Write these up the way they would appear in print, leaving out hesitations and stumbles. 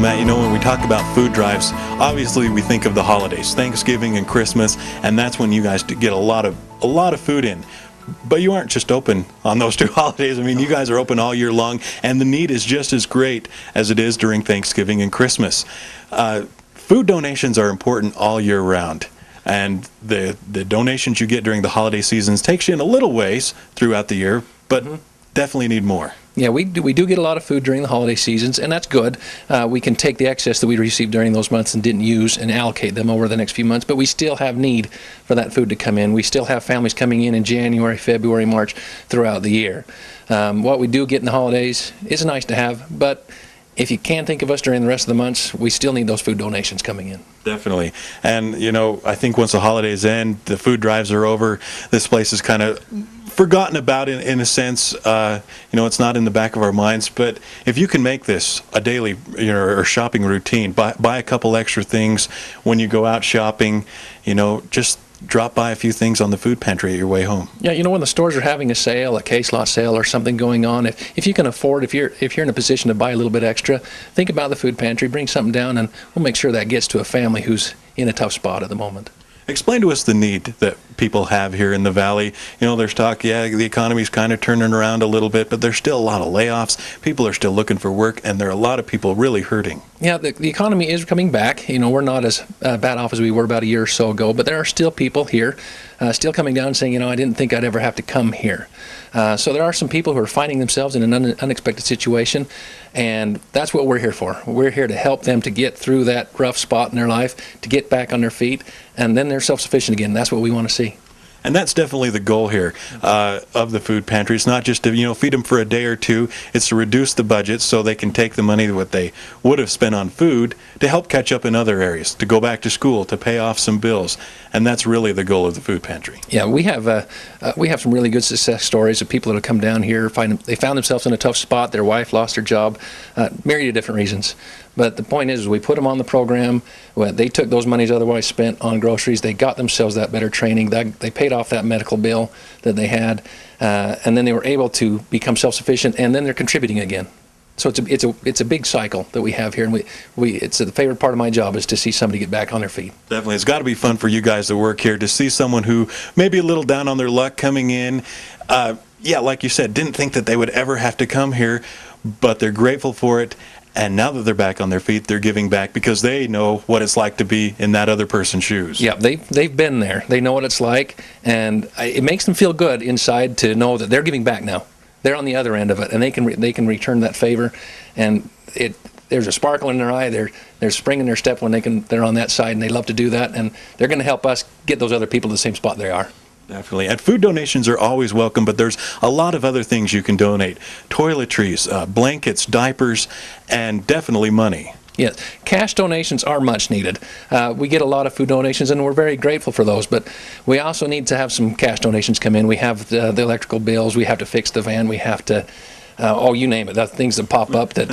Matt, you know, when we talk about food drives, obviously we think of the holidays, Thanksgiving and Christmas, and that's when you guys get a lot of food in. But you aren't just open on those two holidays. I mean, you guys are open all year long, and the need is just as great as it is during Thanksgiving and Christmas. Food donations are important all year round, and the donations you get during the holiday seasons takes you in a little ways throughout the year, but definitely need more. Yeah, we do get a lot of food during the holiday seasons, and that's good. We can take the excess that we received during those months and didn't use and allocate them over the next few months, but we still have need for that food to come in. We still have families coming in January, February, March, throughout the year. What we do get in the holidays is nice to have, but if you can't think of us during the rest of the months, we still need those food donations coming in. Definitely. And, you know, I think once the holidays end, the food drives are over, this place is kind of forgotten about in a sense. You know, it's not in the back of our minds, but if you can make this a daily, you know, or shopping routine, buy a couple extra things when you go out shopping, you know, just drop by a few things on the food pantry at your way home. Yeah, you know, when the stores are having a sale, a case lot sale or something going on, if you can afford, if you're in a position to buy a little bit extra, think about the food pantry, bring something down, and we'll make sure that gets to a family who's in a tough spot at the moment. Explain to us the need that people have here in the Valley. You know, there's talk, yeah, the economy's kind of turning around a little bit, but there's still a lot of layoffs. People are still looking for work, and there are a lot of people really hurting. Yeah, the economy is coming back. You know, we're not as bad off as we were about a year or so ago, but there are still people here still coming down saying, you know, I didn't think I'd ever have to come here. So there are some people who are finding themselves in an unexpected situation, and that's what we're here for. We're here to help them to get through that rough spot in their life, to get back on their feet, and then they're self-sufficient again. That's what we want to see. And that's definitely the goal here of the food pantry. It's not just to, you know, feed them for a day or two. It's to reduce the budget so they can take the money what they would have spent on food to help catch up in other areas, to go back to school, to pay off some bills. And that's really the goal of the food pantry. Yeah, we have some really good success stories of people that have come down here. They found themselves in a tough spot. Their wife lost her job, myriad of different reasons. But the point is we put them on the program. They took those monies otherwise spent on groceries. They got themselves that better training. They paid off that medical bill that they had, and then they were able to become self-sufficient, and then they're contributing again. So it's a big cycle that we have here, and it's the favorite part of my job is to see somebody get back on their feet. Definitely. It's got to be fun for you guys to work here, to see someone who may be a little down on their luck coming in. Yeah, like you said, didn't think that they would ever have to come here, but they're grateful for it. And now that they're back on their feet, they're giving back because they know what it's like to be in that other person's shoes. Yeah, they've been there. They know what it's like, and it makes them feel good inside to know that they're giving back now. They're on the other end of it, and they can return that favor. And there's a sparkle in their eye. There's spring in their step when they're on that side, and they love to do that. And they're going to help us get those other people to the same spot they are. Definitely. And food donations are always welcome, but there's a lot of other things you can donate. Toiletries, blankets, diapers, and definitely money. Yes, cash donations are much needed. We get a lot of food donations, and we're very grateful for those, but we also need to have some cash donations come in. We have the electrical bills, we have to fix the van, we have to you name it. That's things that pop up that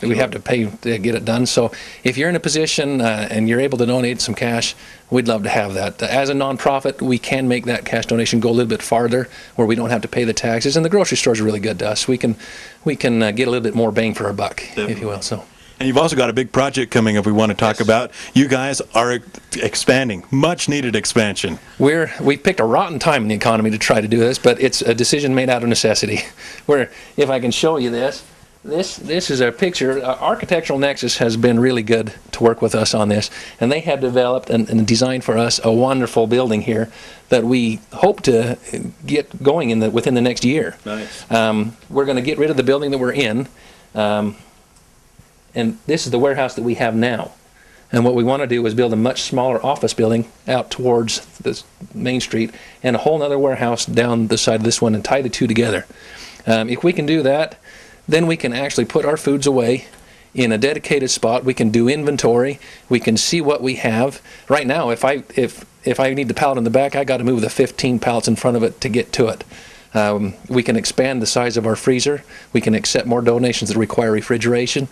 we have to pay to get it done. So if you're in a position and you're able to donate some cash, we'd love to have that. As a nonprofit, we can make that cash donation go a little bit farther where we don't have to pay the taxes, and the grocery stores are really good to us. We can get a little bit more bang for our buck, if you will. So. And you've also got a big project coming up we want to talk about. You guys are expanding, much needed expansion. We picked a rotten time in the economy to try to do this, but it's a decision made out of necessity. Where, if I can show you this is a picture. Architectural Nexus has been really good to work with us on this, and they have developed and designed for us a wonderful building here that we hope to get going within the next year. Nice. We're going to get rid of the building that we're in. And this is the warehouse that we have now. And what we want to do is build a much smaller office building out towards the main street and a whole other warehouse down the side of this one and tie the two together. If we can do that, then we can actually put our foods away in a dedicated spot. We can do inventory. We can see what we have. Right now, if I need the pallet in the back, I got to move the 15 pallets in front of it to get to it. We can expand the size of our freezer. We can accept more donations that require refrigeration.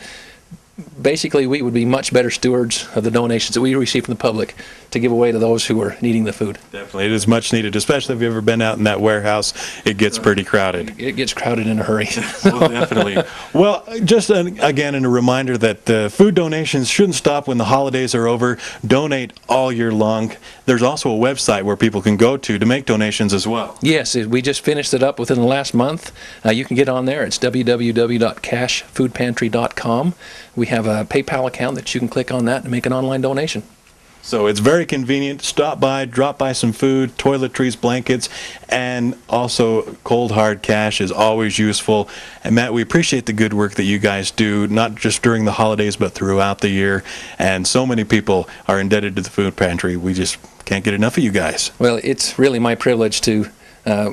basically we would be much better stewards of the donations that we receive from the public to give away to those who are needing the food. Definitely, it is much needed, especially if you've ever been out in that warehouse. It gets pretty crowded. It gets crowded in a hurry. Well, definitely. Well, just again, a reminder that food donations shouldn't stop when the holidays are over. Donate all year long. There's also a website where people can go to make donations as well. Yes, we just finished it up within the last month. You can get on there. It's www.cashfoodpantry.com. We have a PayPal account that you can click on that and make an online donation. So it's very convenient. Stop by, drop by some food, toiletries, blankets, and also cold hard cash is always useful. And Matt, we appreciate the good work that you guys do, not just during the holidays, but throughout the year. And so many people are indebted to the food pantry. We just can't get enough of you guys. Well, it's really my privilege to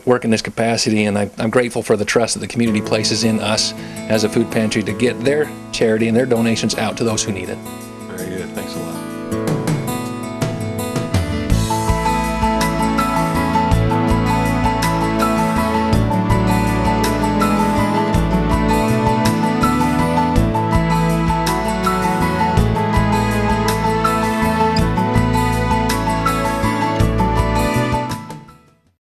work in this capacity, and I'm grateful for the trust that the community places in us as a food pantry to get their charity and their donations out to those who need it.